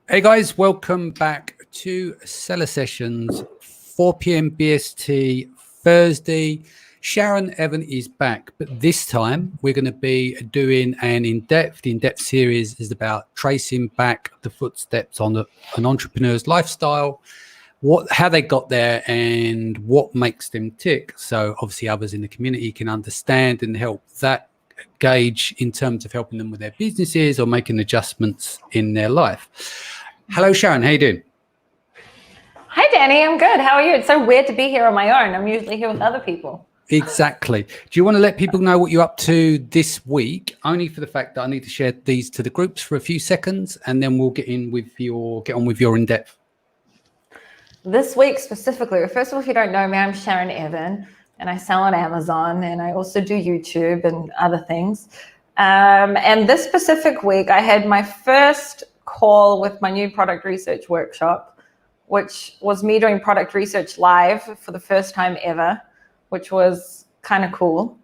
Hey guys, welcome back to Seller Sessions, 4 p.m. BST, Thursday. Sharon Evan is back, but this time we're going to be doing an in-depth. The in-depth series is about tracing back the footsteps on an entrepreneur's lifestyle, how they got there and what makes them tick. So obviously others in the community can understand and help that gauge in terms of helping them with their businesses or making adjustments in their life. Hello, Sharon. How you doing? Hi, Danny. I'm good. How are you? It's so weird to be here on my own. I'm usually here with other people. Exactly. Do you want to let people know what you're up to this week? Only for the fact that I need to share these to the groups for a few seconds, and then we'll get on with your in-depth. This week specifically, first of all, if you don't know me, I'm Sharon Evan, and I sell on Amazon, and I also do YouTube and other things. And this specific week, I had my first call with my new product research workshop, which was me doing product research live for the first time ever, which was kind of cool.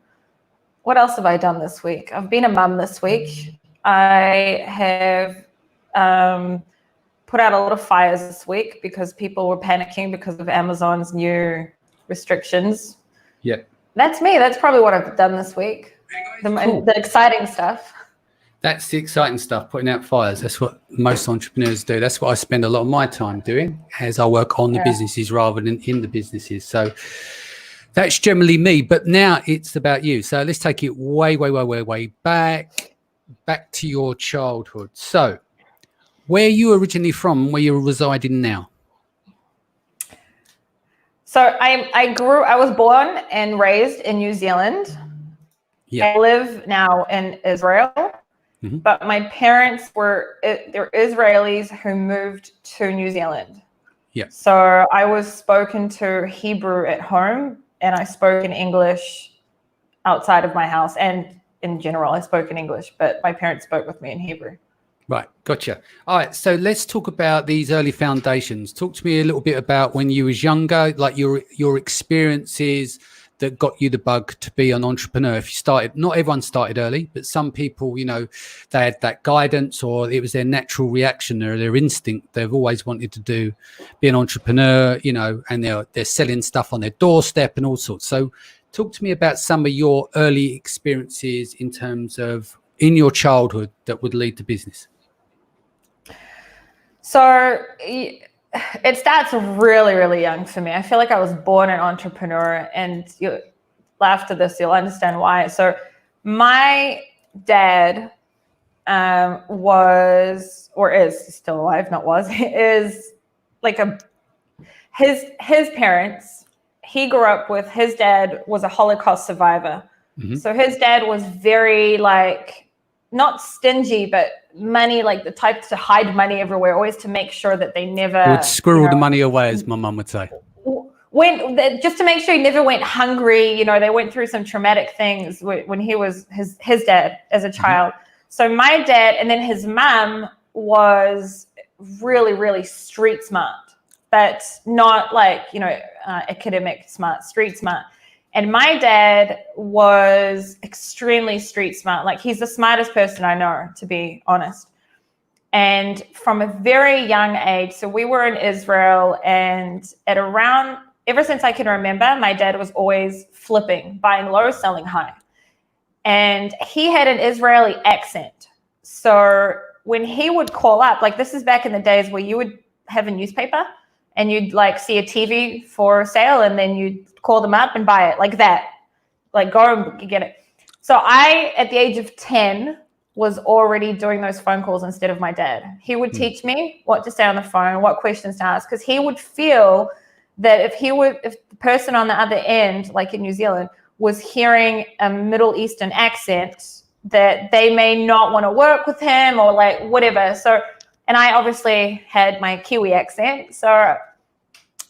What else have I done this week? I've been a mum this week. I have put out a lot of fires this week because people were panicking because of Amazon's new restrictions. Yeah. That's me. That's probably what I've done this week. Cool. The exciting stuff. That's the exciting stuff, putting out fires. That's what most entrepreneurs do. That's what I spend a lot of my time doing as I work on the businesses rather than in the businesses. So that's generally me. But now it's about you. So let's take it way back to your childhood. So where are you originally from, where you're residing now? So I was born and raised in New Zealand. Yeah. I live now in Israel. Mm-hmm. But my parents they're Israelis who moved to New Zealand. Yeah. So I was spoken to Hebrew at home, and I spoke in English outside of my house, and in general I spoke in English, but my parents spoke with me in Hebrew. Right, gotcha. All right, so let's talk about these early foundations. Talk to me a little bit about when you was younger, like your experiences that got you the bug to be an entrepreneur. If you started, not everyone started early, but some people, they had that guidance, or it was their natural reaction or their instinct. They've always wanted to be an entrepreneur, and they're selling stuff on their doorstep and all sorts. So talk to me about some of your early experiences in terms of in your childhood that would lead to business. So it starts really young for me. I feel like I was born an entrepreneur, and after this, you'll understand why. So my dad was, or is still alive, not was, is like his parents, he grew up with, his dad was a Holocaust survivor. Mm-hmm. So his dad was very not stingy, but money, like the type to hide money everywhere, always to make sure that they never would squirrel the money away, as my mum would say. Just to make sure he never went hungry. They went through some traumatic things when he was his dad as a child. Mm-hmm. So my dad, and then his mom was really street smart, but not academic smart, street smart. And my dad was extremely street smart. Like, he's the smartest person I know, to be honest. And from a very young age, so we were in Israel, and ever since I can remember, my dad was always flipping, buying low, selling high. And he had an Israeli accent. So when he would call up, this is back in the days where you would have a newspaper and you'd see a TV for sale, and then you'd call them up and buy it like that, go and get it. So I, at the age of 10, was already doing those phone calls instead of my dad. He would teach me what to say on the phone, what questions to ask, because he would feel that if the person on the other end, like in New Zealand, was hearing a Middle Eastern accent, that they may not want to work with him or whatever. So, and I obviously had my Kiwi accent, so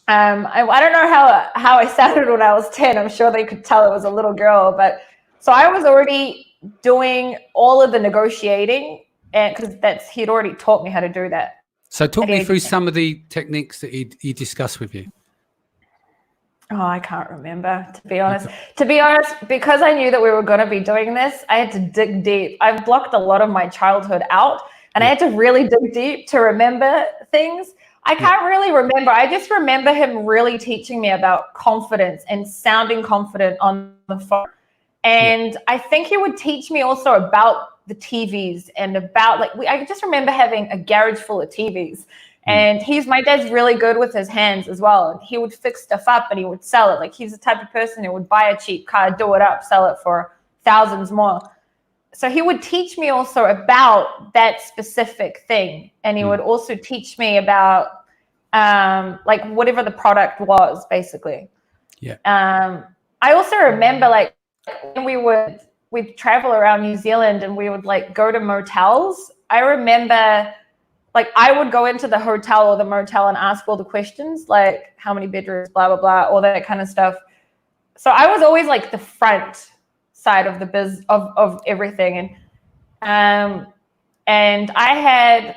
I don't know how I sounded when I was 10. I'm sure they could tell I was a little girl, but so I was already doing all of the negotiating, and because he'd already taught me how to do that. So talk me through some of the techniques that he discussed with you. Oh, I can't remember, to be honest. To be honest, because I knew that we were going to be doing this, I had to dig deep. I've blocked a lot of my childhood out And I had to really dig deep to remember things. I can't really remember. I just remember him really teaching me about confidence and sounding confident on the phone. And I think he would teach me also about the TVs and about I just remember having a garage full of TVs. And my dad's really good with his hands as well. And he would fix stuff up and he would sell it. Like, he's the type of person who would buy a cheap car, do it up, sell it for thousands more. So he would teach me also about that specific thing. And he would also teach me about like whatever the product was, basically. Yeah. I also remember like when we'd travel around New Zealand and we would like go to motels. I remember like I would go into the hotel or the motel and ask all the questions, like how many bedrooms, blah, blah, blah, all that kind of stuff. So I was always like the front side of the of everything. And I had,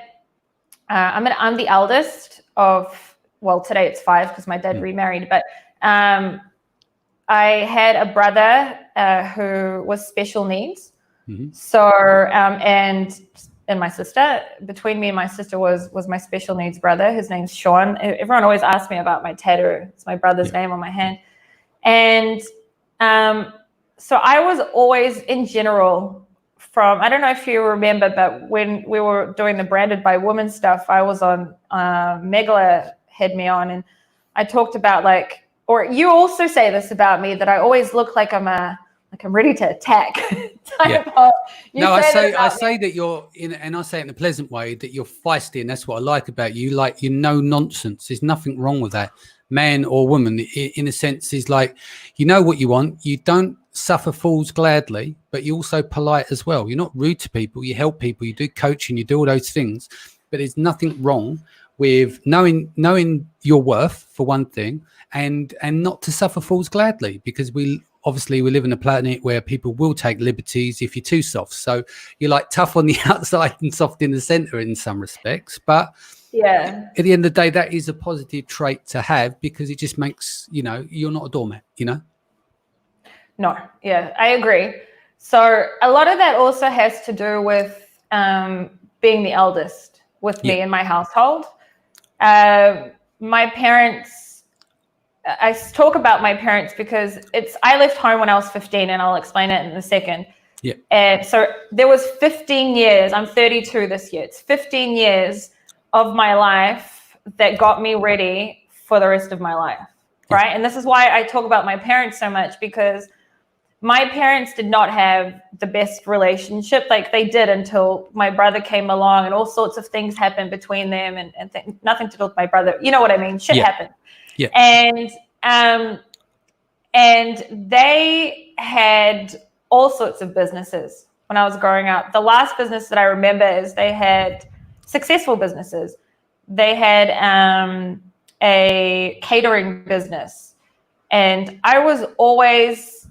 I'm the eldest of, well, today it's 5 because my dad remarried, but I had a brother who was special needs. So, and my sister, between me and my sister was my special needs brother. His name's Sharon. Everyone always asks me about my tattoo. It's my brother's name on my hand. And so I was always, in general, I don't know if you remember, but when we were doing the Branded by Women stuff, I was on, Megala had me on, and I talked about or you also say this about me, that I always look like I'm ready to attack. No, I say that you're and I say it in a pleasant way, that you're feisty, and that's what I like about you. Like, no nonsense. There's nothing wrong with that. Man or woman, in a sense, is like, you know what you want. You don't suffer fools gladly, but you're also polite as well. You're not rude to people. You help people. You do coaching. You do all those things. But there's nothing wrong with knowing your worth, for one thing, and not to suffer fools gladly, because we live in a planet where people will take liberties if you're too soft. So you're like tough on the outside and soft in the center in some respects. But at the end of the day, that is a positive trait to have, because it just makes, you're not a doormat, No, yeah, I agree. So a lot of that also has to do with being the eldest with me in my household. My parents, I talk about my parents because I left home when I was 15, and I'll explain it in a second. Yeah. And so there was 15 years, I'm 32 this year. It's 15 years of my life that got me ready for the rest of my life. Right. And this is why I talk about my parents so much, because my parents did not have the best relationship. Like, they did until my brother came along, and all sorts of things happened between them, and nothing to do with my brother. You know what I mean? Shit happened. Yeah. And they had all sorts of businesses when I was growing up. The last business that I remember is they had successful businesses. They had a catering business, and I was always,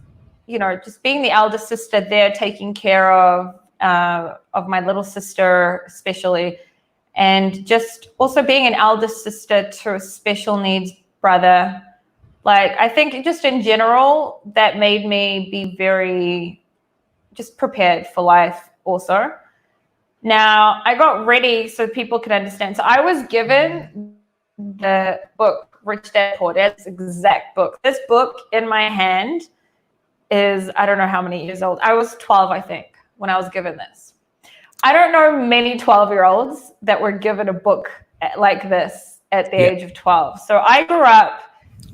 just being the eldest sister there, taking care of my little sister especially, and just also being an eldest sister to a special needs brother. Like, I think just in general, that made me be very just prepared for life also. Now, I got ready so people could understand. So I was given the book, Rich Dad Poor Dad, this exact book. This book in my hand is, I don't know how many years old. I was 12, I think, when I was given this. I don't know many 12-year-olds that were given a book like this at the age of 12. So I grew up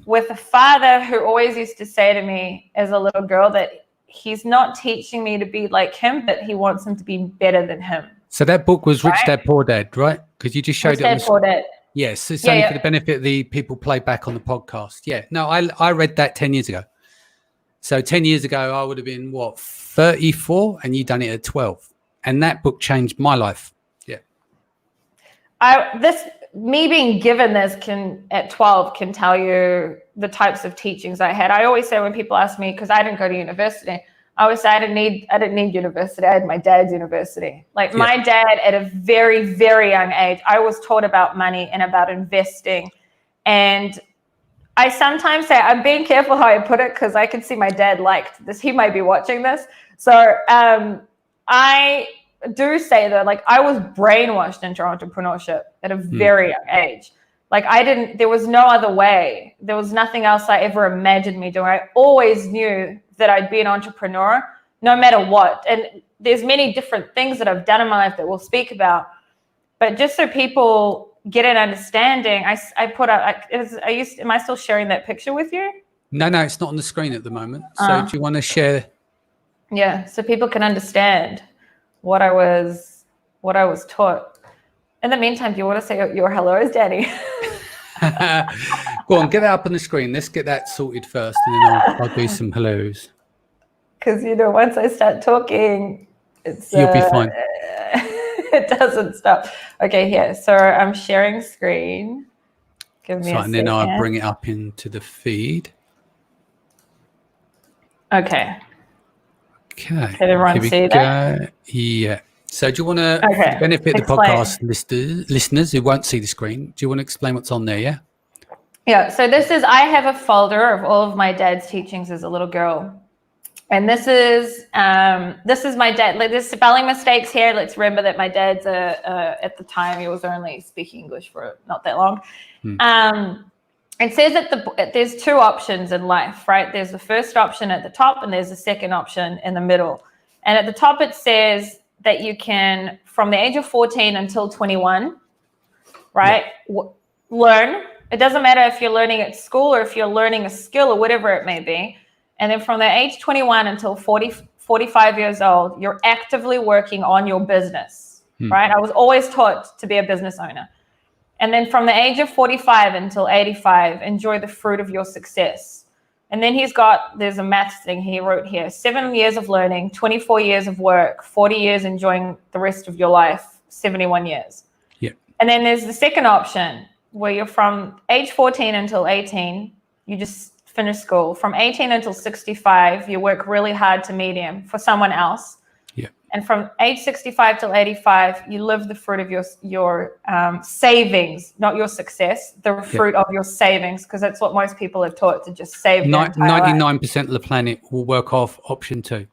with a father who always used to say to me as a little girl that he's not teaching me to be like him, but he wants him to be better than him. So that book was Rich Dad Poor Dad, right? Because you just showed Rich Dad Poor Dad. Yes, it's only for the benefit of the people play back on the podcast. Yeah, no, I read that 10 years ago. So 10 years ago, I would have been, 34? And you done it at 12. And that book changed my life. Yeah. Me being given this at 12 can tell you the types of teachings I had. I always say, when people ask me, because I didn't go to university, I always say I didn't need university. I had my dad's university. Like, my dad, at a very, very young age, I was taught about money and about investing. And I sometimes say, I'm being careful how I put it, because I can see my dad liked this. He might be watching this. So I do say that, like, I was brainwashed into entrepreneurship at a very young age. Like, there was no other way. There was nothing else I ever imagined me doing. I always knew that I'd be an entrepreneur no matter what. And there's many different things that I've done in my life that we'll speak about. But just so people get an understanding, I put up, am I still sharing that picture with you? No, it's not on the screen at the moment. So do you want to share? Yeah, so people can understand what I was taught. In the meantime, do you want to say your hellos, Danny? Go on, get that up on the screen. Let's get that sorted first, and then I'll do some hellos. Because, once I start talking, you'll be fine. It doesn't stop. Okay, here. So I'm sharing screen. Give me a second. And then I'll bring it up into the feed. Okay. Okay. Can everyone see that? Yeah. So do you want to, for the benefit of the podcast listeners who won't see the screen, do you want to explain what's on there, yeah? Yeah. So I have a folder of all of my dad's teachings as a little girl. And this is my dad. Like, there's spelling mistakes here. Let's remember that my dad's at the time, he was only speaking English for not that long. It says that there's two options in life, right? There's the first option at the top and there's the second option in the middle. And at the top, it says that you can, from the age of 14 until 21, right, learn. It doesn't matter if you're learning at school or if you're learning a skill or whatever it may be. And then from the age 21 until 45 years old, you're actively working on your business, right? I was always taught to be a business owner. And then from the age of 45 until 85, enjoy the fruit of your success. And then there's a maths thing he wrote here, 7 years of learning, 24 years of work, 40 years enjoying the rest of your life, 71 years. Yeah. And then there's the second option where you're from age 14 until 18, you just finish school. From 18 until 65, you work really hard to medium for someone else. Yeah. And from age 65 till 85, you live the fruit of your savings, not your success, the fruit of your savings, because that's what most people are taught, to just save. 99% of the planet will work off option 2.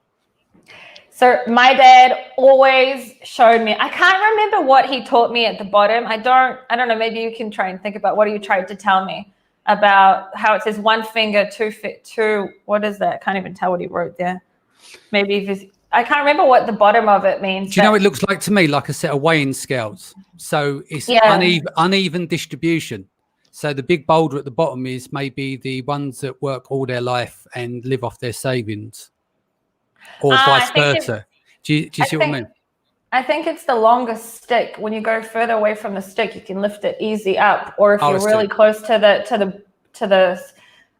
So my dad always showed me, I can't remember what he taught me at the bottom. I don't know, maybe you can try and think about what he tried to tell me about how it says one finger, two, what is that? I can't even tell what he wrote there. Maybe I can't remember what the bottom of it means. Do you know what it looks like to me? Like a set of weighing scales. So it's uneven distribution. So the big boulder at the bottom is maybe the ones that work all their life and live off their savings, or vice versa. Do you see what I mean? I think it's the longest stick. When you go further away from the stick, you can lift it easy up. Or if you're really close to the,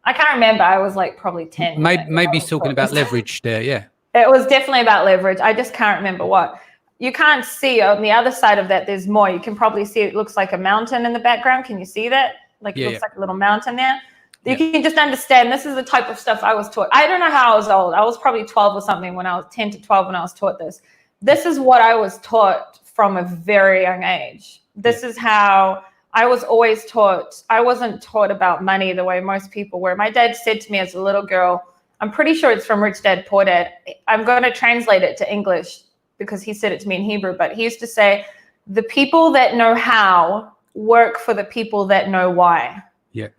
I can't remember. I was like probably 10. Maybe he's talking about leverage there. Yeah. It was definitely about leverage. I just can't remember what. You can't see on the other side of that. There's more. You can probably see it looks like a mountain in the background. Can you see that? Like, it looks like a little mountain there. You can just understand this is the type of stuff I was taught. I don't know how I was old. I was probably 12 or something when I was 10 to 12 when I was taught this. This is what I was taught from a very young age. This is how I was always taught. I wasn't taught about money the way most people were. My dad said to me as a little girl, I'm pretty sure it's from Rich Dad Poor Dad. I'm going to translate it to English because he said it to me in Hebrew, but he used to say, the people that know how work for the people that know why. Yeah.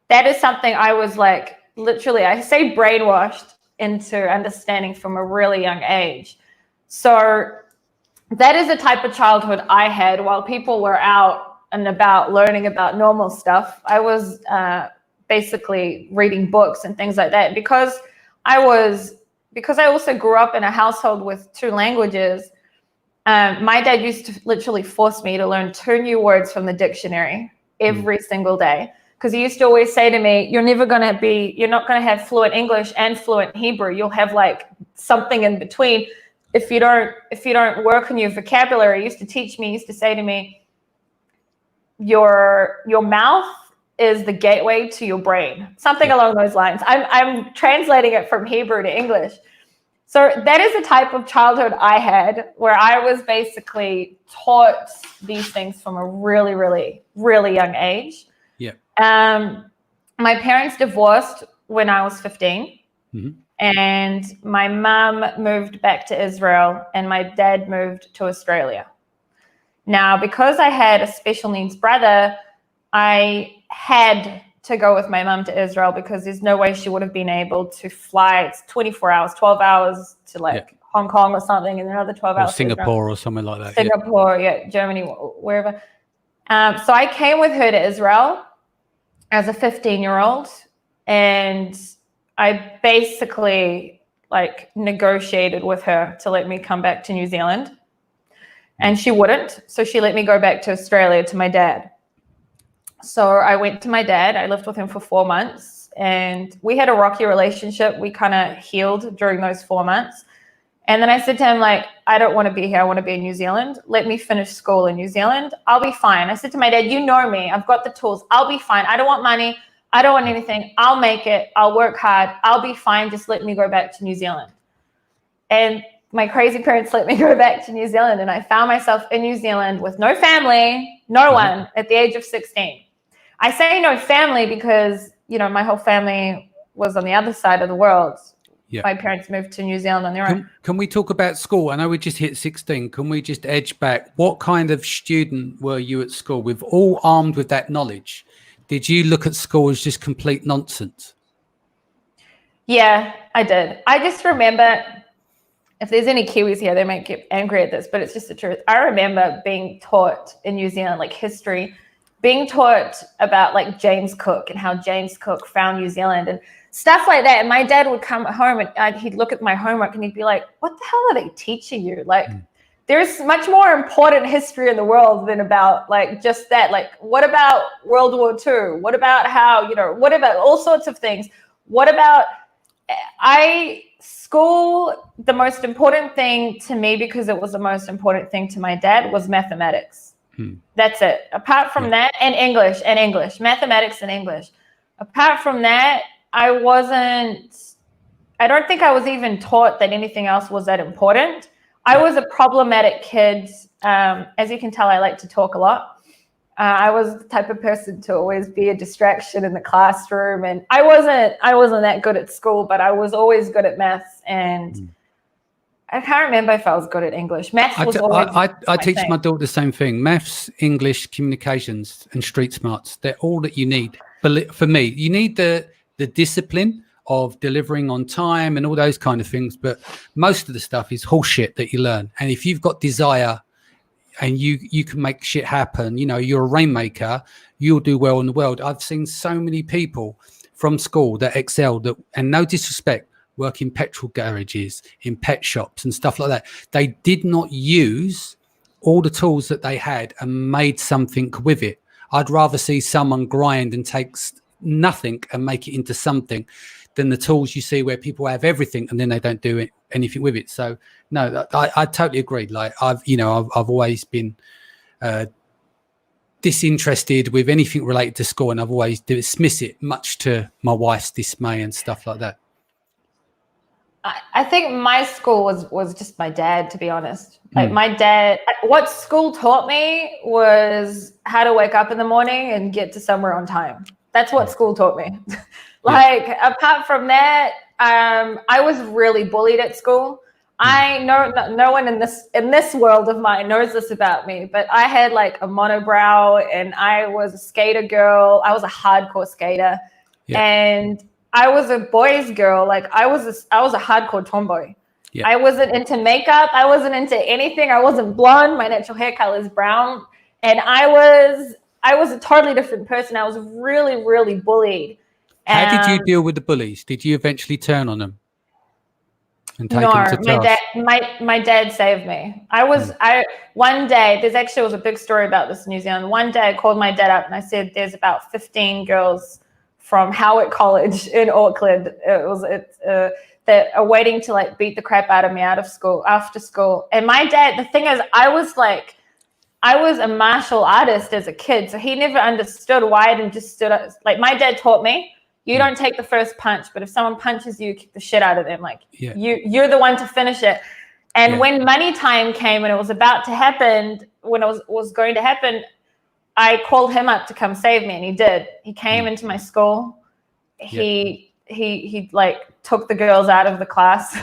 That is something I was like, literally, I say brainwashed into understanding from a really young age. So that is the type of childhood I had. While people were out and about learning about normal stuff, I was basically reading books and things like that. Because I also grew up in a household with 2 languages, my dad used to literally force me to learn 2 new words from the dictionary every single day. Because he used to always say to me, you're not going to have fluent English and fluent Hebrew. You'll have like something in between. If you don't work on your vocabulary, he used to say to me, your mouth is the gateway to your brain. Something along those lines. I'm translating it from Hebrew to English. So that is the type of childhood I had, where I was basically taught these things from a really, really, really young age. Yeah. My parents divorced when I was 15. And my mum moved back to Israel and my dad moved to Australia. Now, because I had a special needs brother, I had to go with my mum to Israel because there's no way she would have been able to fly. It's 24 hours, 12 hours to like Hong Kong or something, and another 12 hours to Singapore or something like that. Singapore, Germany, wherever. So I came with her to Israel as a 15-year-old, and I basically like negotiated with her to let me come back to New Zealand, and she wouldn't. So she let me go back to Australia to my dad. So I went to my dad. I lived with him for 4 months, and we had a rocky relationship. We kind of healed during those 4 months. And then I said to him, like, I don't want to be here. I want to be in New Zealand. Let me finish school in New Zealand. I'll be fine. I said to my dad, you know me. I've got the tools. I'll be fine. I don't want money. I don't want anything. I'll make it. I'll work hard. I'll be fine. Just let me go back to New Zealand. And my crazy parents let me go back to New Zealand. And I found myself in New Zealand with no family, no one, at the age of 16. I say no family because, you know, my whole family was on the other side of the world. Yeah. My parents moved to New Zealand on their own. Can we talk about school? I know we just hit 16. Can we just edge back? What kind of student were you at school? With all armed with that knowledge, did you look at school as just complete nonsense? Yeah, I did. I just remember, if there's any Kiwis here, they might get angry at this, but it's just the truth. I remember being taught in New Zealand, like history, being taught about like James Cook and how James Cook found New Zealand and stuff like that. And my dad would come home and he'd look at my homework and he'd be like, what the hell are they teaching you? Like, there's much more important history in the world than about like just that. Like, what about World War II? What about how, you know, what about all sorts of things? What about school, the most important thing to me, because it was the most important thing to my dad, was mathematics. That's it. Apart from that, and English, mathematics and English. Apart from that, I don't think I was even taught that anything else was that important. I was a problematic kid. As you can tell, I like to talk a lot. I was the type of person to always be a distraction in the classroom. And I wasn't that good at school, but I was always good at maths. And I can't remember if I was good at English. Maths was always I teach my daughter the same thing. Maths, English, communications, and street smarts. They're all that you need. But for me, you need the discipline of delivering on time and all those kind of things. But most of the stuff is horseshit that you learn. And if you've got desire and you can make shit happen, you know, you're a rainmaker, you'll do well in the world. I've seen so many people from school that excelled, and no disrespect, work in petrol garages, in pet shops and stuff like that. They did not use all the tools that they had and made something with it. I'd rather see someone grind and take nothing and make it into something than the tools you see where people have everything and then they don't do anything with it. So no, I totally agree. Like I've always been disinterested with anything related to school, and I've always dismissed it, much to my wife's dismay and stuff like that. I think my school was just my dad, to be honest. Like my dad, what school taught me was how to wake up in the morning and get to somewhere on time. That's what school taught me. Apart from that, I was really bullied at school. I know no one in this world of mine knows this about me, but I had like a monobrow and I was a skater girl. I was a hardcore skater, and I was a boys girl. Like I was a hardcore tomboy. Yeah. I wasn't into makeup. I wasn't into anything. I wasn't blonde. My natural hair color is brown, and I was a totally different person. I was really, really bullied. How did you deal with the bullies? Did you eventually turn on them and take them to task? My dad saved me. One day, was a big story about this in New Zealand. One day I called my dad up and I said, there's about 15 girls from Howard College in Auckland. That are waiting to like beat the crap out of me after school. And my dad, the thing is, I was a martial artist as a kid, so he never understood why I didn't just stood up. Like my dad taught me, you don't take the first punch, but if someone punches you, kick the shit out of them. Like you're the one to finish it. And when money time came and it was about to happen, when it was going to happen, I called him up to come save me, and he did. He came into my school. He he like took the girls out of the class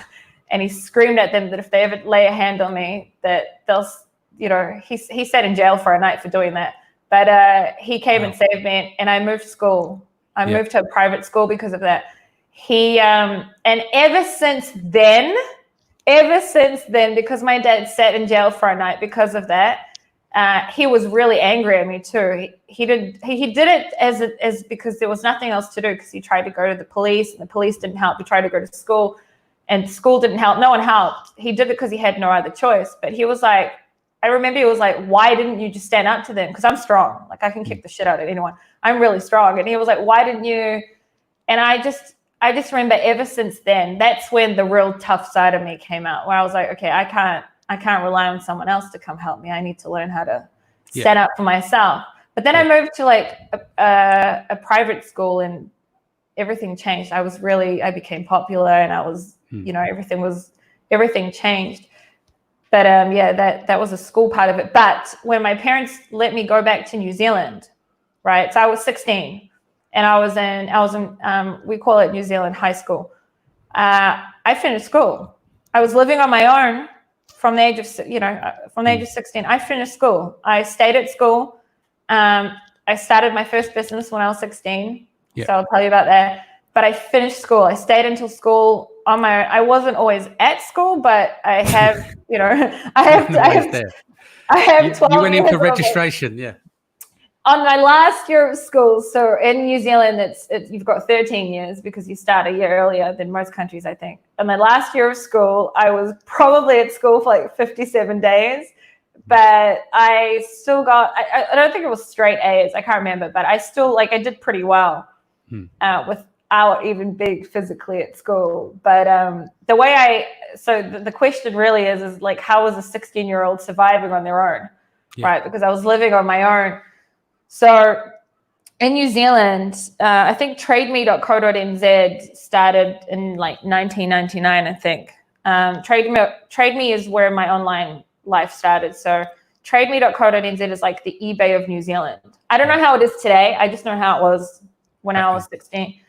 and he screamed at them that if they ever lay a hand on me, that they'll, you know, he sat in jail for a night for doing that. But he came and saved me, and I moved school. I moved to a private school because of that. And ever since then, because my dad sat in jail for a night because of that, he was really angry at me too. He did it as because there was nothing else to do, because he tried to go to the police and the police didn't help. He tried to go to school and school didn't help. No one helped. He did it because he had no other choice. But he was like, I remember he was like, why didn't you just stand up to them? Because I'm strong. Like, I can kick the shit out of anyone. I'm really strong. And he was like, why didn't you? And I just remember ever since then, that's when the real tough side of me came out, where I was like, okay, I can't rely on someone else to come help me. I need to learn how to stand up for myself. But then I moved to like a private school, and everything changed. I became popular, and I was, you know, everything changed. But that was a school part of it. But when my parents let me go back to New Zealand, right? So I was 16, and I was in we call it New Zealand high school. I finished school. I was living on my own from the age of 16. I finished school. I stayed at school. I started my first business when I was 16. Yeah. So I'll tell you about that. But I finished school. I stayed until school on my own. I wasn't always at school, but I have, you know, I have 12 You went in years for registration, yeah. On my last year of school, so in New Zealand, it's you've got 13 years because you start a year earlier than most countries, I think. On my last year of school, I was probably at school for like 57 days, but I still got, I don't think it was straight A's, I can't remember, but I still, like, I did pretty well without even being physically at school. But the question really is like, how was a 16-year-old surviving on their own, right? Because I was living on my own. So in New Zealand, I think trademe.co.nz started in like 1999, I think. TradeMe is where my online life started. So trademe.co.nz is like the eBay of New Zealand. I don't know how it is today. I just know how it was when I was 16.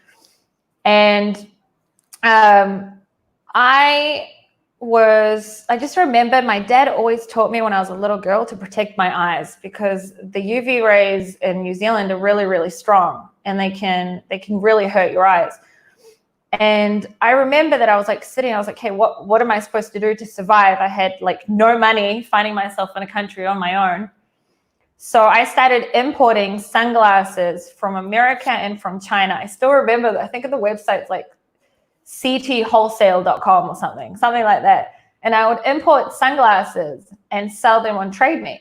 And I just remember my dad always taught me when I was a little girl to protect my eyes, because the UV rays in New Zealand are really, really strong, and they can really hurt your eyes. And I remember that I was like sitting, I was like, hey, what am I supposed to do to survive? I had like no money, finding myself in a country on my own. So I started importing sunglasses from America and from China. I still remember, I think of the websites like ctwholesale.com or something like that. And I would import sunglasses and sell them on TradeMe.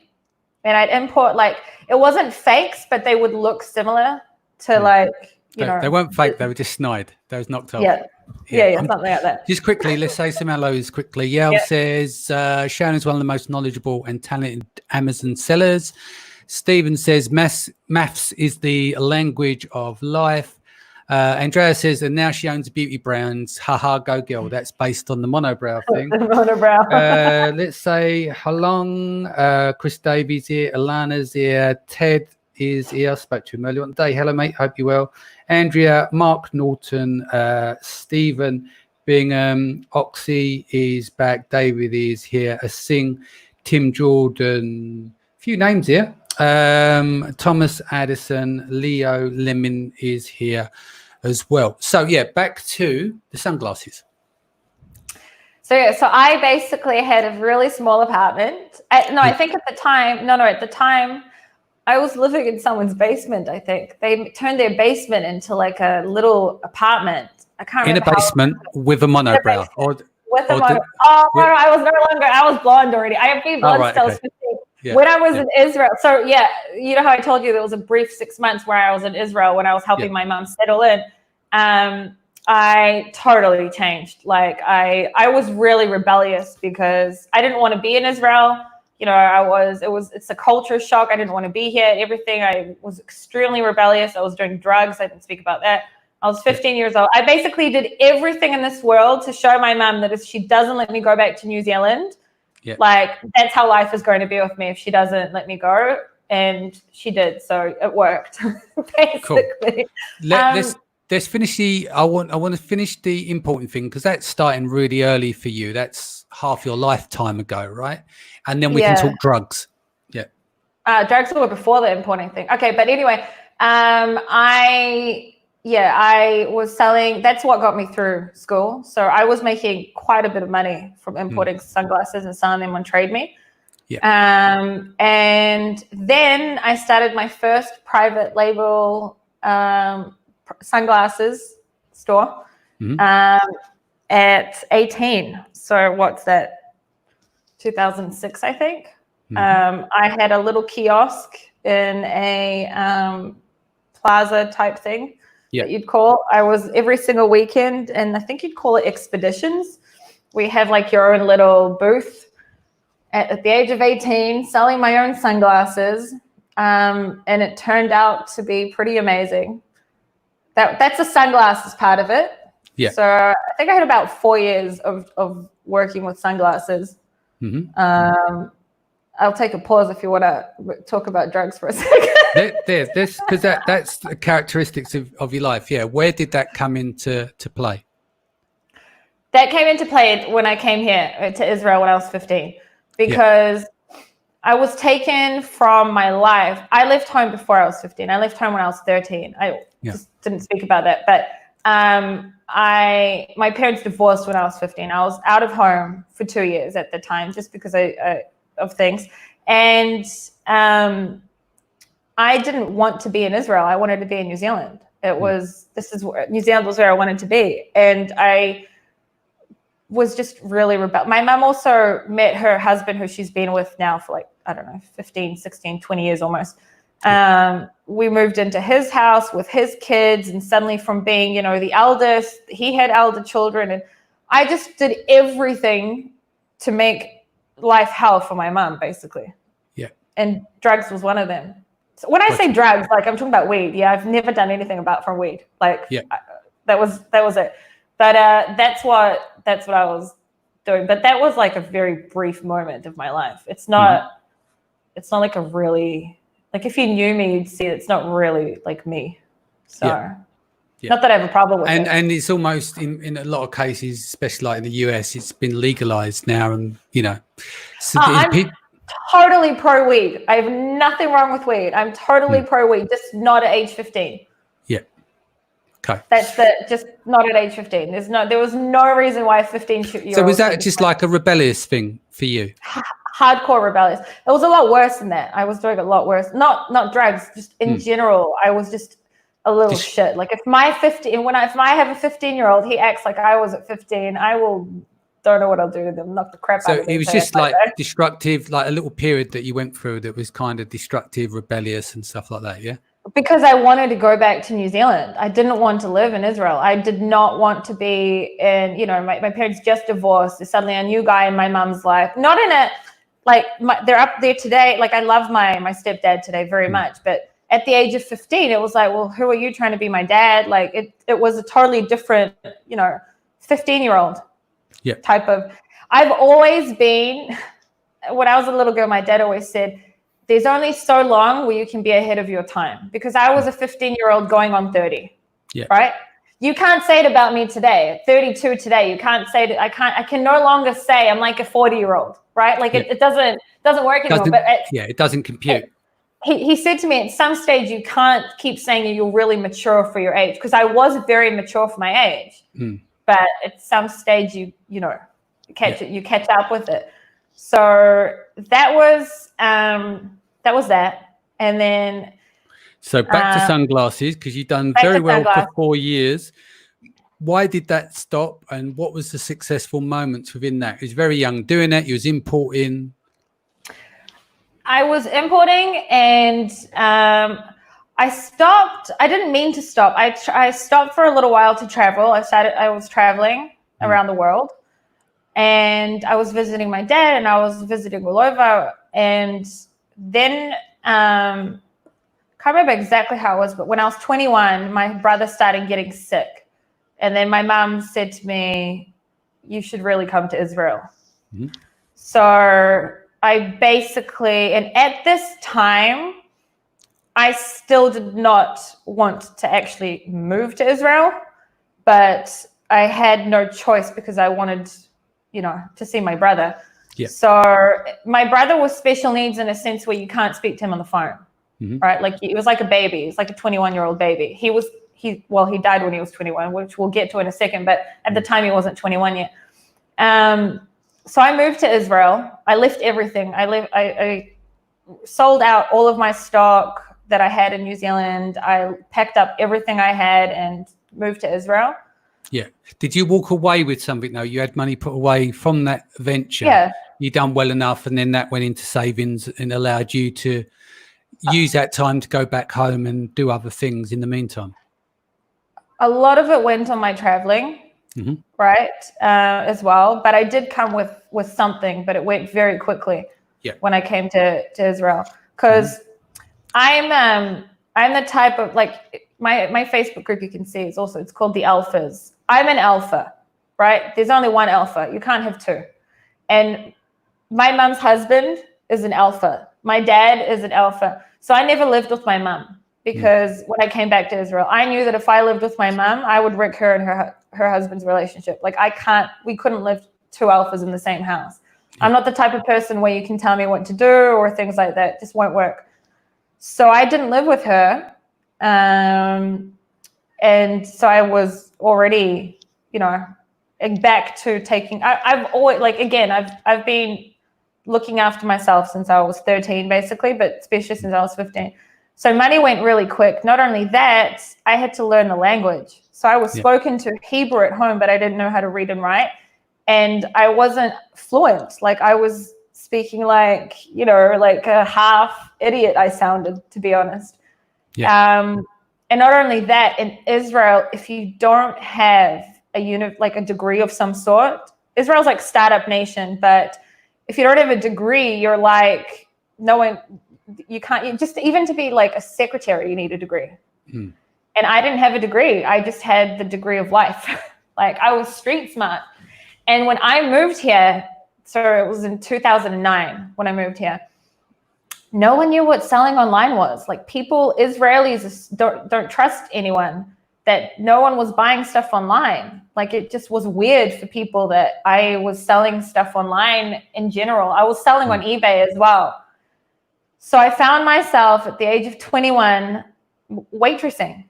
And I'd import, like, it wasn't fakes, but they would look similar to like, you know. They weren't fake, they were just snide. They was knocked off. Yeah, something like that. Just quickly, let's say some hellos quickly. Yael says, Sharon is one of the most knowledgeable and talented Amazon sellers. Stephen says, maths is the language of life. Andrea says, and now she owns beauty brands. Haha, go girl. That's based on the monobrow thing. The monobrow. Let's say Halong, Chris Davies here, Alana's here, Ted is here. I spoke to him earlier on the day. Hello, mate. Hope you're well. Andrea, Mark Norton, Stephen Bingham, Oxy is back. David is here. Singh, Tim Jordan. A few names here. Thomas Addison, Leo Lemon is here as well. So back to the sunglasses. So I basically had a really small apartment. I think at the time I was living in someone's basement. I think they turned their basement into like a little apartment. I can't remember. In a basement with a monobrow. I was no longer. I was blonde already. I have been blonde still. Okay. When I was in Israel. So you know how I told you there was a brief 6 months where I was in Israel when I was helping my mom settle in. I totally changed. Like I was really rebellious because I didn't want to be in Israel. You know, it's a culture shock. I didn't want to be here. Everything. I was extremely rebellious. I was doing drugs. I didn't speak about that. I was 15 years old. I basically did everything in this world to show my mom that if she doesn't let me go back to New Zealand, like that's how life is going to be with me if she doesn't let me go. And she did. So it worked, basically. Cool. Let's let's finish I want to finish the important thing, because that's starting really early for you. That's half your lifetime ago, right? And then we can talk drugs. Yeah. Drugs were before the importing thing. Okay, but anyway, I was selling. That's what got me through school. So I was making quite a bit of money from importing sunglasses and selling them on Trade Me. Yeah. And then I started my first private label sunglasses store at 18. So what's that? 2006, I think. I had a little kiosk in a plaza type thing that you'd call. I was every single weekend, and I think you'd call it expeditions. We have like your own little booth at the age of 18, selling my own sunglasses. And it turned out to be pretty amazing. That's the sunglasses part of it. Yeah. So I think I had about 4 years of working with sunglasses. I'll take a pause if you want to talk about drugs for a second. This because that's the characteristics of your life. Yeah. Where did that come into play? That came into play when I came here to Israel when I was 15, because I was taken from my life. I left home before I was 15. I left home when I was 13. I just didn't speak about that. But my parents divorced when I was 15. I was out of home for 2 years at the time, just because of things. And I didn't want to be in Israel. I wanted to be in New Zealand. New Zealand was where I wanted to be. And I was just really rebel. My mom also met her husband, who she's been with now for like, I don't know, 15, 16, 20 years almost. We moved into his house with his kids, and suddenly from being, the eldest, he had elder children, and I just did everything to make life hell for my mom, basically. Yeah. And drugs was one of them. So when I say drugs, like I'm talking about weed. Yeah, I've never done anything from weed. Like that was it. But that's what I was doing. But that was like a very brief moment of my life. It's not like a really, like if you knew me, you'd see it's not really like me. So not that I have a problem with it. And it's almost in a lot of cases, especially like in the US, it's been legalized now, and so I'm totally pro weed. I have nothing wrong with weed. I'm totally pro weed, just not at age 15. Yeah. Okay. That's just not at age 15. There was no reason why a 15-year-old. So was that just like a rebellious thing for you? Hardcore rebellious. It was a lot worse than that. I was doing a lot worse. Not drugs, just in general. I was just a little shit. Like if I have a 15-year-old, he acts like I was at 15, don't know what I'll do to them. Knock the crap out of them. So it was just like destructive, like a little period that you went through that was kind of destructive, rebellious and stuff like that. Yeah. Because I wanted to go back to New Zealand. I didn't want to live in Israel. I did not want to be in, my parents just divorced. There's suddenly a new guy in my mom's life. Not in a, like, they're up there today. Like, I love my stepdad today very much. But at the age of 15, it was like, well, who are you trying to be my dad? Like, it was a totally different, 15-year-old type of. I've always been, when I was a little girl, my dad always said, there's only so long where you can be ahead of your time, because I was a 15-year-old going on 30, right? You can't say it about me today. At 32 today, you can't say it. I can no longer say I'm like a 40-year-old, right? Like it doesn't work anymore. But it doesn't compute. He said to me, at some stage, you can't keep saying you're really mature for your age, because I was very mature for my age. But at some stage, you catch up with it. So that was that. And then so back to sunglasses, because you've done very well for 4 years. Why did that stop, and what was the successful moments within that? You was very young doing that. You was importing. I was importing, and I stopped. I didn't mean to stop. I stopped for a little while to travel. I was traveling around the world, and I was visiting my dad, and I was visiting all over. And then can't remember exactly how it was, but when I was 21, my brother started getting sick, and then my mom said to me, "You should really come to Israel." So I basically, and at this time, I still did not want to actually move to Israel, but I had no choice because I wanted, to see my brother. Yeah. So my brother was special needs in a sense where you can't speak to him on the phone, right? Like it was like a baby. It's like a 21-year-old baby. He died when he was 21, which we'll get to in a second. But at the time, he wasn't 21 yet. So I moved to Israel. I left everything. I sold out all of my stock that I had in New Zealand. I packed up everything I had and moved to Israel. Yeah. Did you walk away with something though? You had money put away from that venture. Yeah. You done well enough, and then that went into savings and allowed you to use that time to go back home and do other things in the meantime. A lot of it went on my traveling, right, as well. But I did come with something, but it went very quickly when I came to Israel. Because I'm the type of, like, my Facebook group, you can see, it's called the Alphas. I'm an alpha, right? There's only one alpha. You can't have two. And my mum's husband is an alpha. My dad is an alpha. So I never lived with my mum because when I came back to Israel, I knew that if I lived with my mum, I would wreck her and her husband's relationship. Like we couldn't live two alphas in the same house. I'm not the type of person where you can tell me what to do or things like that. It just won't work. So I didn't live with her. And so I was already, back to taking, I've always, like, again, I've been looking after myself since I was 13, basically, but especially since I was 15. So money went really quick. Not only that, I had to learn the language. So I was spoken to Hebrew at home, but I didn't know how to read and write. And I wasn't fluent. Like I was speaking like a half idiot I sounded, to be honest. Yeah. And not only that, in Israel, if you don't have a degree of some sort, Israel's like startup nation, but if you don't have a degree, you're like, even to be like a secretary, you need a degree. And I didn't have a degree. I just had the degree of life. Like I was street smart. And when I moved here, so it was in 2009 when I moved here, no one knew what selling online was. Like Israelis don't trust anyone, that no one was buying stuff online. Like it just was weird for people that I was selling stuff online in general. I was selling on eBay as well. So I found myself at the age of 21 waitressing,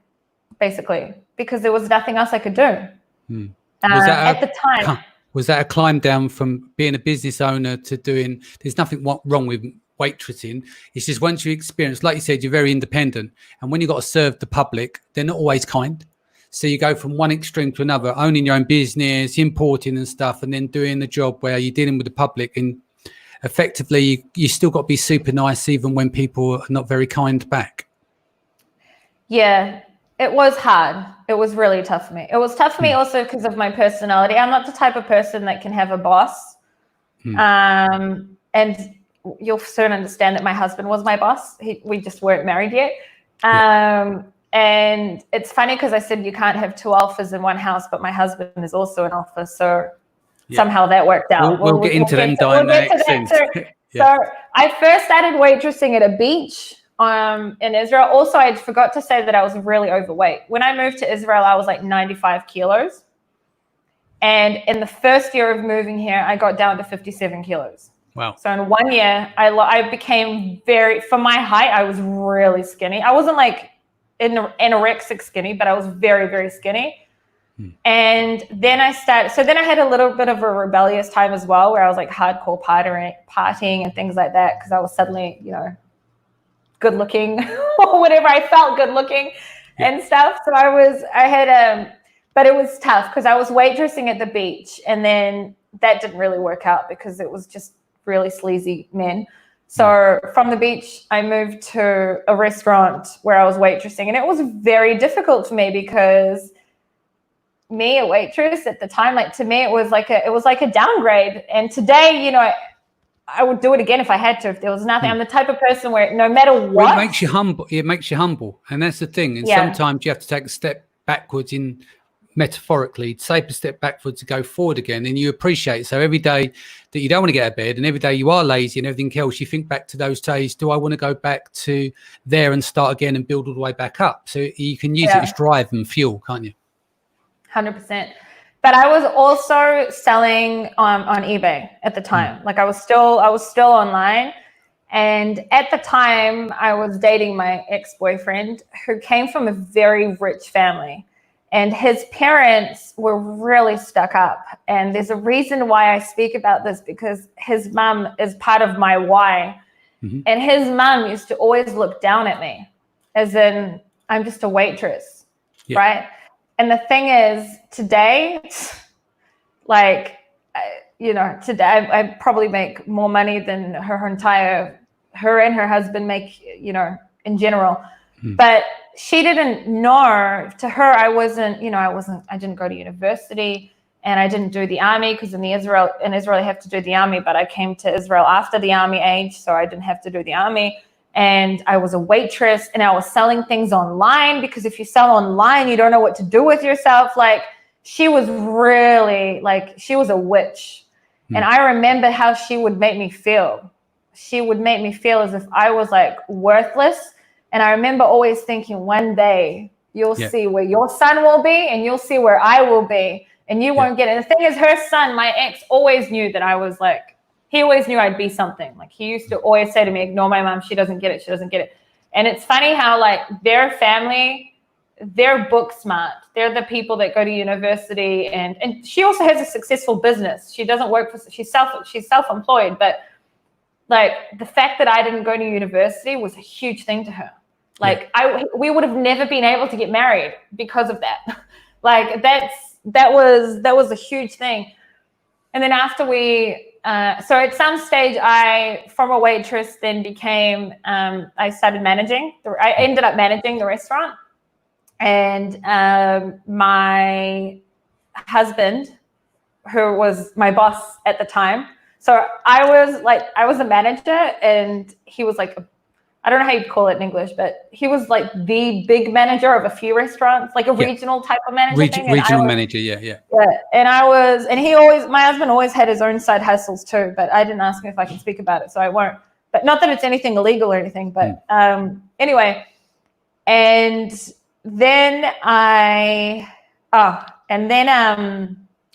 basically, because there was nothing else I could do at the time. Was that a climb down from being a business owner to doing, there's nothing wrong with waitressing. It's just once you experience, like you said, you're very independent. And when you've got to serve the public, they're not always kind. So you go from one extreme to another, owning your own business, importing and stuff, and then doing the job where you're dealing with the public. And effectively, you still got to be super nice even when people are not very kind back. Yeah, it was hard. It was really tough for me. It was tough for me also because of my personality. I'm not the type of person that can have a boss. And you'll soon understand that my husband was my boss. We just weren't married yet. And it's funny because I said you can't have two alphas in one house, but my husband is also an alpha. So somehow that worked out. We'll get into them dynamics. So I first started waitressing at a beach in Israel. Also, I forgot to say that I was really overweight. When I moved to Israel, I was like 95 kilos. And in the first year of moving here, I got down to 57 kilos. Wow. So in 1 year, I became for my height, I was really skinny. I wasn't like anorexic skinny, but I was very, very skinny. And then I had a little bit of a rebellious time as well, where I was like hardcore partying and things like that, because I was suddenly, good looking or whatever. I felt good looking and stuff. So but it was tough because I was waitressing at the beach, and then that didn't really work out because it was just really sleazy men. So from the beach, I moved to a restaurant where I was waitressing, and it was very difficult for me because me, a waitress at the time, like to me, it was like a downgrade. And today, I would do it again if I had to, if there was nothing. I'm the type of person where no matter what. Well, it makes you humble. And that's the thing. And sometimes you have to take a step backwards in metaphorically, take a step backwards to go forward again, and you appreciate. So every day that you don't want to get out of bed, and every day you are lazy and everything else, you think back to those days. Do I want to go back to there and start again and build all the way back up? So you can use it as drive and fuel, can't you? 100%. But I was also selling on eBay at the time. Like I was still online. And at the time I was dating my ex-boyfriend, who came from a very rich family, and his parents were really stuck up. And there's a reason why I speak about this, because his mom is part of my why. And his mom used to always look down at me as in I'm just a waitress, right? And the thing is, today, like, you know, today I probably make more money than her and her husband make, you know, in general. But she didn't know. To her, I didn't go to university, and I didn't do the army, because in Israel you have to do the army, but I came to Israel after the army age, so I didn't have to do the army. And I was a waitress, and I was selling things online, because if you sell online, you don't know what to do with yourself. Like, she was really, like, she was a witch. And I remember how she would make me feel. She would make me feel as if I was like worthless. And I remember always thinking, one day you'll see where your son will be, and you'll see where I will be, and you won't get it. And the thing is, her son, my ex, always knew that I was like, he always knew I'd be something. Like, he used to always say to me, ignore my mom. She doesn't get it. She doesn't get it. And it's funny how, like, their family, they're book smart. They're the people that go to university, and she also has a successful business. She doesn't work for, she's self-employed, but like, the fact that I didn't go to university was a huge thing to her. Like, we would have never been able to get married because of that. Like, that was a huge thing. And then after so at some stage, I, from a waitress, then became, I started managing. I ended up managing the restaurant. And my husband, who was my boss at the time, so I was a manager, and he was like, I don't know how you'd call it in English, but he was like the big manager of a few restaurants, like a regional type of manager thing. Regional manager, yeah. And my husband always had his own side hustles too, but I didn't ask him if I can speak about it, so I won't. But not that it's anything illegal or anything, but anyway. And then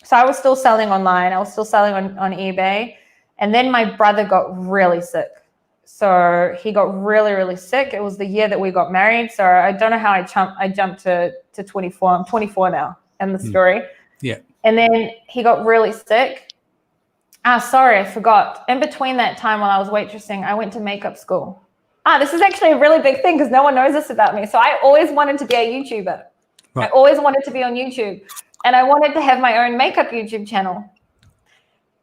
so I was still selling online. I was still selling on eBay. And then my brother got really sick. So he got really, really sick. It was the year that we got married. So I don't know how I jumped to 24. I'm 24 now in the story. Yeah. And then he got really sick. Sorry, I forgot. In between that time while I was waitressing, I went to makeup school. This is actually a really big thing, because no one knows this about me. So I always wanted to be a YouTuber. Right. I always wanted to be on YouTube. And I wanted to have my own makeup YouTube channel.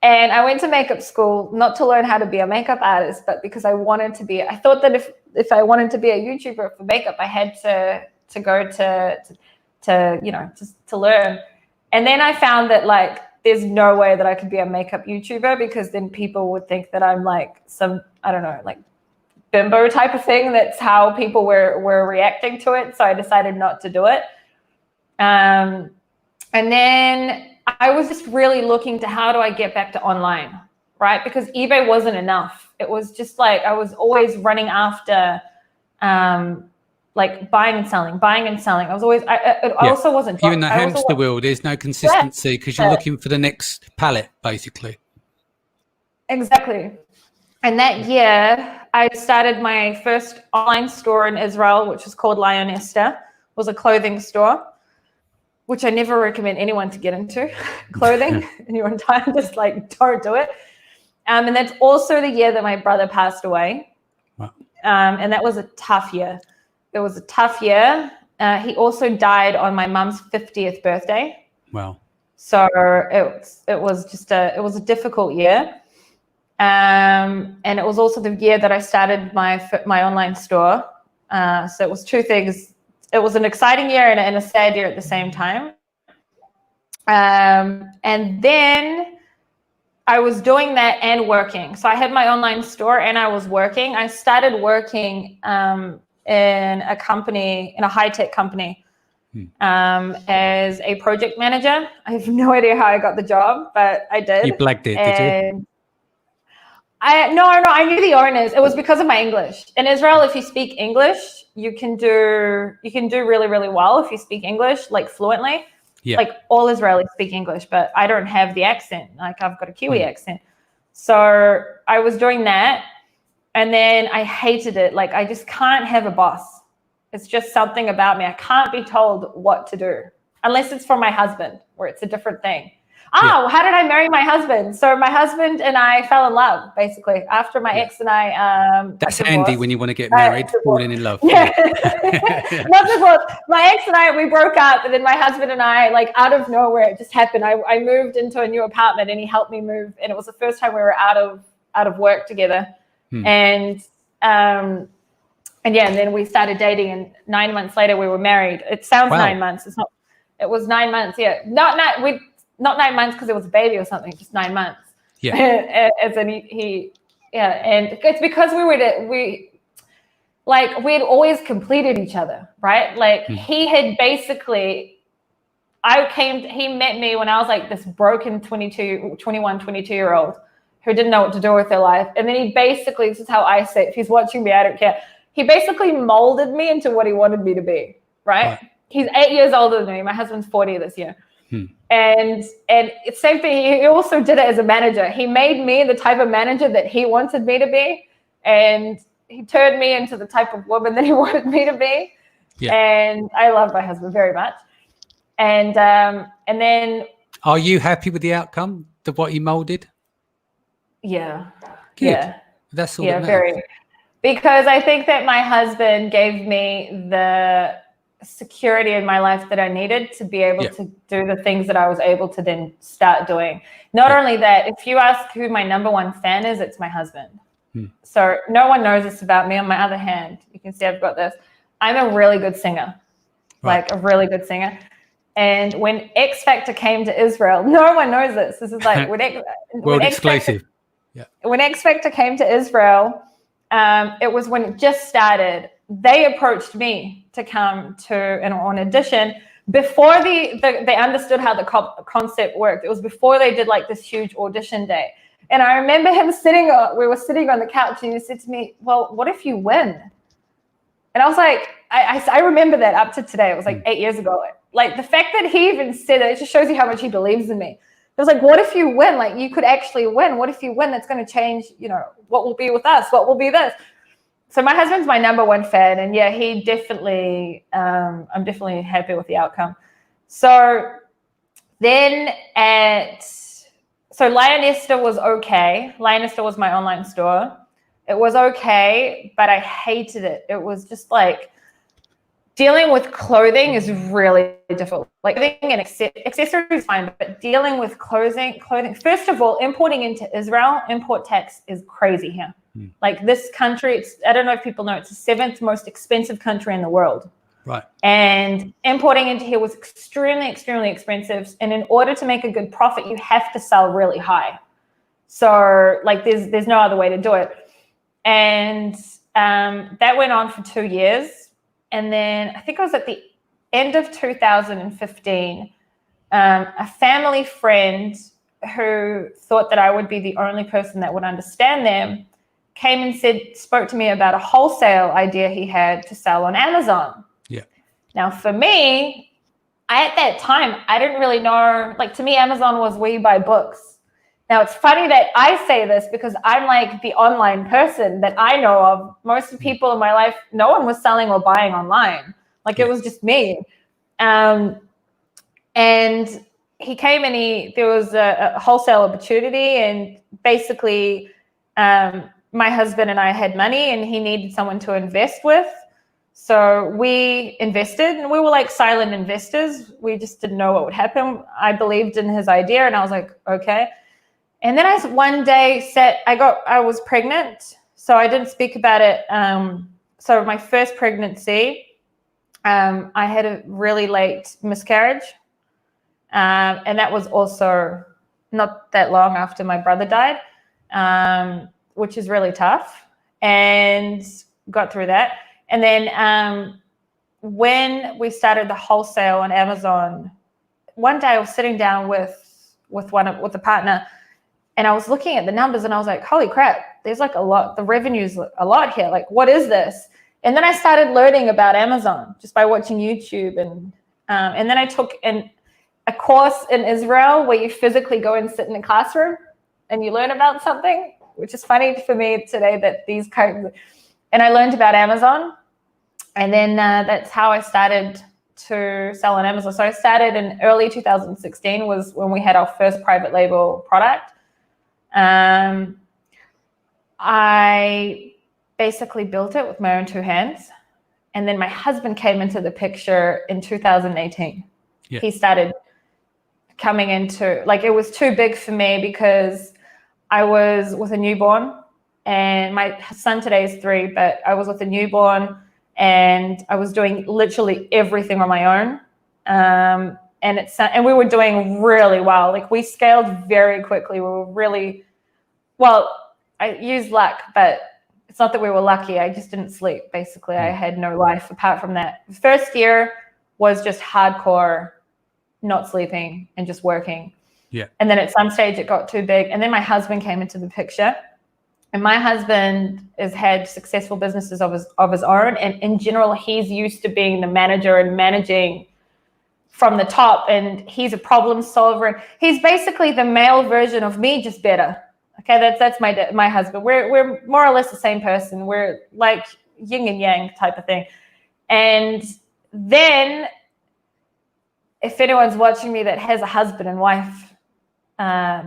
And I went to makeup school, not to learn how to be a makeup artist, but because I thought that if I wanted to be a YouTuber for makeup, I had to go to learn. And then I found that, like, there's no way that I could be a makeup YouTuber, because then people would think that I'm like some, I don't know, like bimbo type of thing. That's how people were reacting to it. So I decided not to do it. And then I was just really looking to, how do I get back to online, right? Because eBay wasn't enough. It was just like, I was always running after, like buying and selling. I was always, it also wasn't. You're in the hamster wheel. There's no consistency, because you're looking for the next pallet, basically. Exactly. And that year, I started my first online store in Israel, which was called Lionesta. It was a clothing store, which I never recommend anyone to get into. Clothing in your own time, just like, don't do it. And that's also the year that my brother passed away. Wow. And that was a tough year. It was a tough year. He also died on my mom's 50th birthday. Wow. So it was a difficult year. And it was also the year that I started my online store. So it was two things. It was an exciting year and a sad year at the same time. And then I was doing that and working. So I had my online store and I was working. I started working in a company, in a high-tech company. as a project manager. I have no idea how I got the job, but I did. You blagged it, did you? No, I knew the owners. It was because of my English. In Israel, if you speak English, you can do really, really well if you speak English like fluently. Yeah. Like all Israelis speak English, but I don't have the accent. Like I've got a Kiwi accent. So I was doing that, and then I hated it. Like I just can't have a boss. It's just something about me. I can't be told what to do unless it's from my husband, where it's a different thing. Oh, how did I marry my husband? So my husband and I fell in love, basically, after my ex and I That's handy when you want to get married, falling in love. Yeah. Not divorced. My ex and I, we broke up, and then my husband and I, like out of nowhere, it just happened. I moved into a new apartment, and he helped me move, and it was the first time we were out of work together. And yeah, and then we started dating, and 9 months later we were married. It sounds 9 months. It's not. It was 9 months. Yeah, not 9 months because it was a baby or something. Just 9 months. Yeah. As in and it's because we had always completed each other, right? Like he had basically. He met me when I was like this broken 22-year-old who didn't know what to do with their life, and then he basically, this is how I say it, if he's watching me, I don't care. He basically molded me into what he wanted me to be, right? He's 8 years older than me. My husband's 40 this year. And it's same thing. He also did it as a manager. He made me the type of manager that he wanted me to be. And he turned me into the type of woman that he wanted me to be. Yeah. And I love my husband very much. And then. Are you happy with the outcome of what he molded? Yeah. Good. Yeah. That's all. Yeah, very. Because I think that my husband gave me the security in my life that I needed to be able to do the things that I was able to then start doing. Not only that, if you ask who my number one fan is, it's my husband. So no one knows this about me. On my other hand, you can see I've got this. I'm a really good singer, like a really good singer. And when X Factor came to Israel, no one knows this. This is like world exclusive. When X Factor came to Israel, it was when it just started. They approached me to come to an audition before they understood how the concept worked. It was before they did like this huge audition day. And I remember him we were sitting on the couch, and he said to me, well, what if you win? And I was like, I remember that up to today. It was like 8 years ago. Like the fact that he even said it just shows you how much he believes in me. It was like, what if you win? Like you could actually win. What if you win? That's going to change, what will be with us? What will be this? So my husband's my number one fan, and yeah, he definitely, I'm definitely happy with the outcome. So then Lionesta was okay. Lionesta was my online store. It was okay, but I hated it. It was just like dealing with clothing is really difficult. Like clothing and accessories is fine, but dealing with clothing, first of all, importing into Israel, import tax is crazy here. Like this country, I don't know if people know, it's the 7th most expensive country in the world. Right. And importing into here was extremely, extremely expensive. And in order to make a good profit, you have to sell really high. So like there's no other way to do it. And that went on for 2 years. And then I think it was at the end of 2015, a family friend who thought that I would be the only person that would understand them came and spoke to me about a wholesale idea he had to sell on Amazon. Yeah. Now for me, at that time, I didn't really know, like to me, Amazon was where you buy books. Now it's funny that I say this because I'm like the online person that I know of. Most of the people in my life, no one was selling or buying online. Like it was just me. And he came and there was a wholesale opportunity, and basically my husband and I had money and he needed someone to invest with. So we invested, and we were like silent investors. We just didn't know what would happen. I believed in his idea, and I was like, okay. And then one day I was pregnant, so I didn't speak about it. So my first pregnancy, I had a really late miscarriage. And that was also not that long after my brother died, which is really tough, and got through that. And then when we started the wholesale on Amazon, one day I was sitting down with a partner, and I was looking at the numbers, and I was like, holy crap, there's like a lot, the revenue's a lot here. Like, what is this? And then I started learning about Amazon just by watching YouTube, and then I took a course in Israel where you physically go and sit in a classroom and you learn about something, which is funny for me today that and I learned about Amazon. And then that's how I started to sell on Amazon. So I started in early 2016 was when we had our first private label product. I basically built it with my own two hands. And then my husband came into the picture in 2018. Yeah. He started coming into, like, it was too big for me because I was with a newborn, and my son today is 3, but I was with a newborn and I was doing literally everything on my own. And we were doing really well. Like, we scaled very quickly. We were really, well, I used luck, but it's not that we were lucky. I just didn't sleep. Basically, I had no life apart from that. The first year was just hardcore, not sleeping and just working. Yeah. And then at some stage it got too big. And then my husband came into the picture. And my husband has had successful businesses of his own. And in general, he's used to being the manager and managing from the top. And he's a problem solver. And he's basically the male version of me, just better. Okay, that's my husband. We're more or less the same person. We're like yin and yang type of thing. And then, if anyone's watching me that has a husband and wife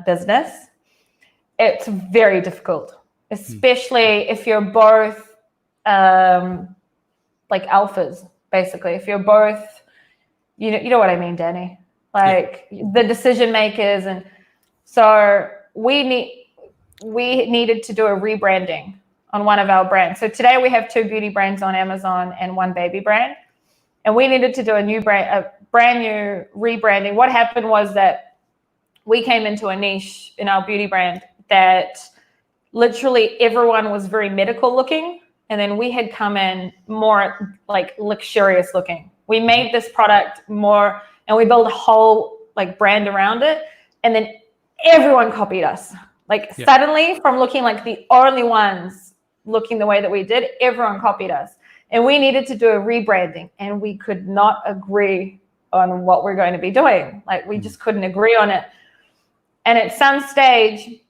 business, it's very difficult, especially if you're both like alphas, basically. If you're both, you know what I mean, Danny? Like the decision makers. And so we needed to do a rebranding on one of our brands. So today we have 2 beauty brands on Amazon and 1 baby brand. And we needed to do a brand new rebranding. What happened was that we came into a niche in our beauty brand that literally everyone was very medical looking. And then we had come in more like luxurious looking. We made this product more, and we built a whole like brand around it. And then everyone copied us. Suddenly, from looking like the only ones looking the way that we did, everyone copied us. And we needed to do a rebranding, and we could not agree on what we're going to be doing. Like, we just couldn't agree on it. And at some stage,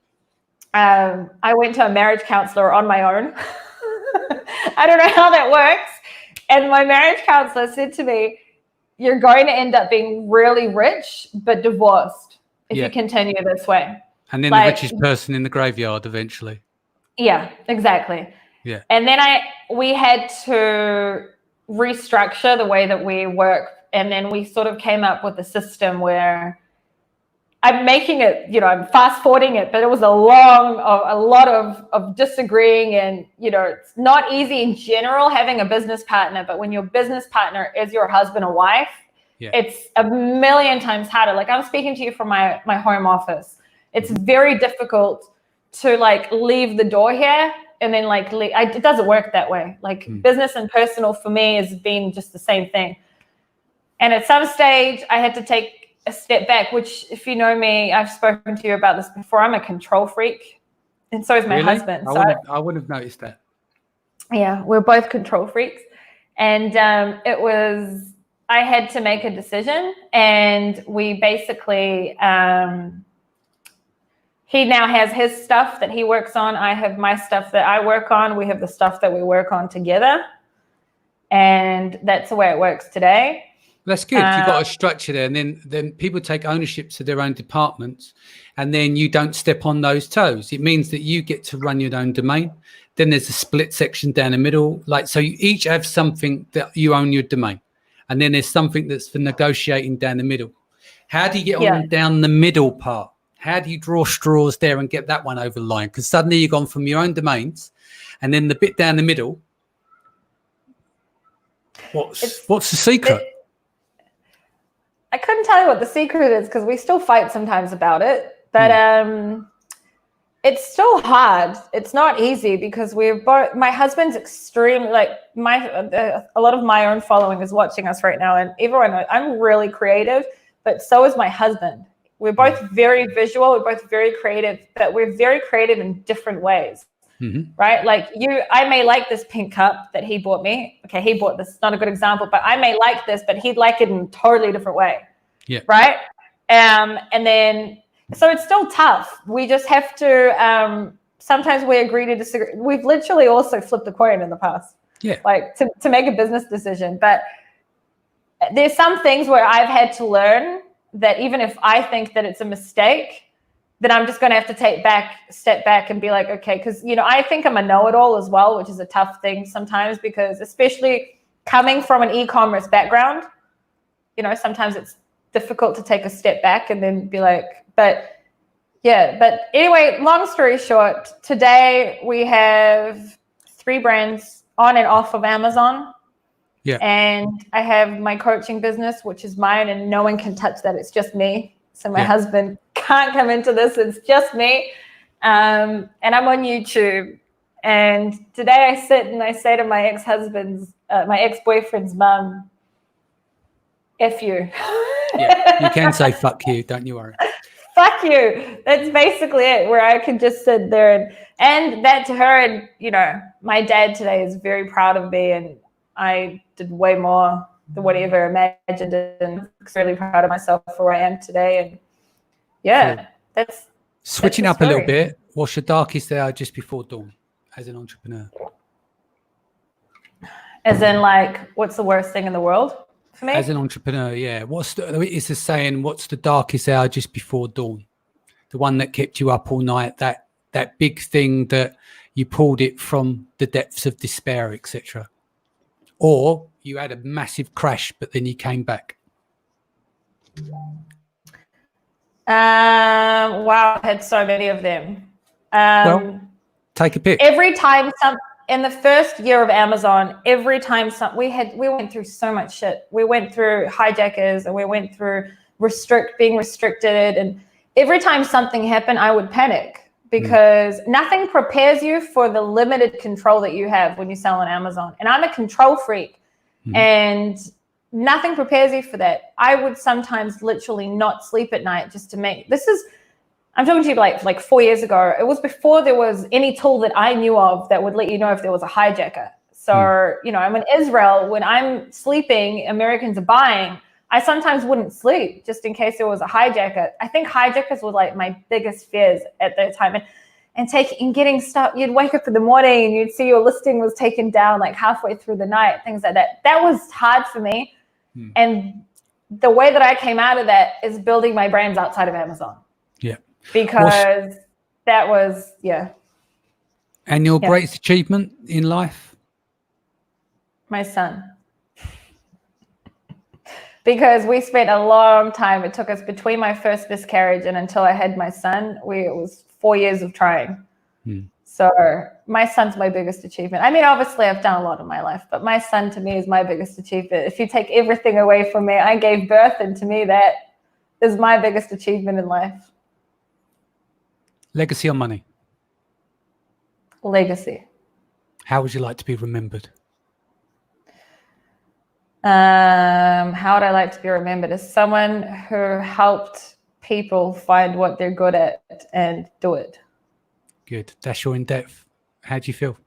I went to a marriage counselor on my own. I don't know how that works. And my marriage counselor said to me, you're going to end up being really rich, but divorced if you continue this way. And then the richest person in the graveyard eventually. Yeah, exactly. Yeah. And then we had to restructure the way that we work. And then we sort of came up with a system where I'm making it, I'm fast forwarding it, but it was a lot of disagreeing. And, it's not easy in general having a business partner, but when your business partner is your husband or wife, it's a million times harder. Like, I'm speaking to you from my home office. It's very difficult to leave the door here and then leave. It doesn't work that way. Business and personal for me has been just the same thing. And at some stage I had to take a step back, which, if you know me, I've spoken to you about this before. I'm a control freak, and so is my husband. I wouldn't have noticed that. Yeah, we're both control freaks. And I had to make a decision, and we basically, he now has his stuff that he works on. I have my stuff that I work on. We have the stuff that we work on together. And that's the way it works today. That's good. You've got a structure there. And then people take ownership to their own departments, and then you don't step on those toes. It means that you get to run your own domain. Then there's a split section down the middle. So you each have something that you own your domain. And then there's something that's for negotiating down the middle. How do you get on down the middle part? How do you draw straws there and get that one over the line? Because suddenly you've gone from your own domains, and then the bit down the middle. What's the secret? I couldn't tell you what the secret is, because we still fight sometimes about it. But It's still hard. It's not easy because we're both. My husband's extremely like a lot of my own following is watching us right now, and everyone knows I'm really creative, but so is my husband. We're both very visual. We're both very creative, but we're very creative in different ways. Right? Like I may like this pink cup that he bought me. Okay, he bought this. Not a good example, but I may like this, but he'd like it in a totally different way. Yeah. Right. And then. So it's still tough. We just have to, sometimes we agree to disagree. We've literally also flipped the coin in the past. Yeah. Like to make a business decision. But there's some things where I've had to learn that even if I think that it's a mistake, then I'm just going to have to step back and be like, okay, because, I think I'm a know-it-all as well, which is a tough thing sometimes because especially coming from an e-commerce background, sometimes it's difficult to take a step back and then be like, but anyway, long story short, today we have 3 brands on and off of Amazon. Yeah. And I have my coaching business, which is mine, and no one can touch that. It's just me. So my husband can't come into this. It's just me. And I'm on YouTube. And today I sit and I say to my ex-boyfriend's mum, F you. Yeah, you can say fuck you, don't you worry. Fuck you. That's basically it, where I can just sit there and that to her. And, my dad today is very proud of me, and I did way more than what he ever imagined, and I'm really proud of myself for where I am today. And cool. that's switching up a little bit. What's your darkest hour just before dawn as an entrepreneur? As in, like, what's the worst thing in the world? For me? As an entrepreneur, yeah. It's a saying, what's the darkest hour just before dawn? The one that kept you up all night, that big thing that you pulled it from the depths of despair, etc. Or you had a massive crash, but then you came back. Wow, I had so many of them. Well, take a pick. Every time in the first year of Amazon, every time we went through so much shit. We went through hijackers and we went through being restricted. And every time something happened, I would panic because nothing prepares you for the limited control that you have when you sell on Amazon. And I'm a control freak and nothing prepares you for that. I would sometimes literally not sleep at night just to I'm talking to you like 4 years ago. It was before there was any tool that I knew of that would let you know if there was a hijacker. So, I'm in Israel. When I'm sleeping, Americans are buying. I sometimes wouldn't sleep just in case there was a hijacker. I think hijackers were like my biggest fears at that time. And getting stuff, you'd wake up in the morning and you'd see your listing was taken down like halfway through the night, things like that. That was hard for me. And the way that I came out of that is building my brands outside of Amazon. Yeah. Because that was, And your greatest achievement in life? My son. Because we spent a long time. It took us between my first miscarriage and until I had my son, it was 4 years of trying. So my son's my biggest achievement. I mean, obviously I've done a lot in my life, but my son to me is my biggest achievement. If you take everything away from me, I gave birth, and to me that is my biggest achievement in life. Legacy or money? Legacy. How would you like to be remembered? How would I like to be remembered? As someone who helped people find what they're good at and do it. Good. That's your in-depth. How do you feel?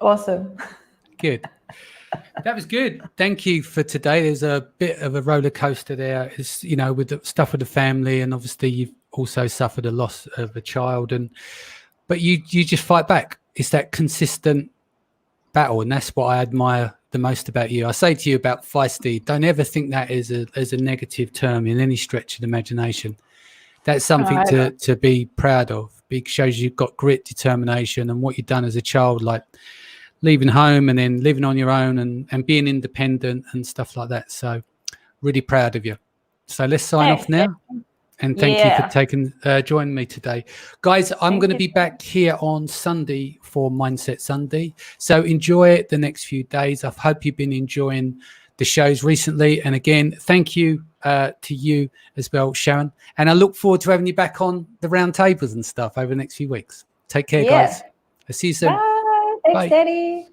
Awesome. Good. That was good. Thank you for today. There's a bit of a roller coaster there. It's, with the stuff with the family, and obviously you've also suffered a loss of a child, but you just fight back. It's that consistent battle, and that's what I admire the most about you. I say to you about feisty, don't ever think that as a negative term in any stretch of the imagination. That's something to be proud of. It shows you've got grit, determination, and what you've done as a child, like leaving home and then living on your own and being independent and stuff like that. So really proud of you. So let's sign off now. And thank you for joining me today. Guys, I'm going to be back here on Sunday for Mindset Sunday. So enjoy the next few days. I hope you've been enjoying the shows recently. And again, thank you to you as well, Sharon. And I look forward to having you back on the round tables and stuff over the next few weeks. Take care, guys. I'll see you soon. Bye. Thanks, Bye. Daddy.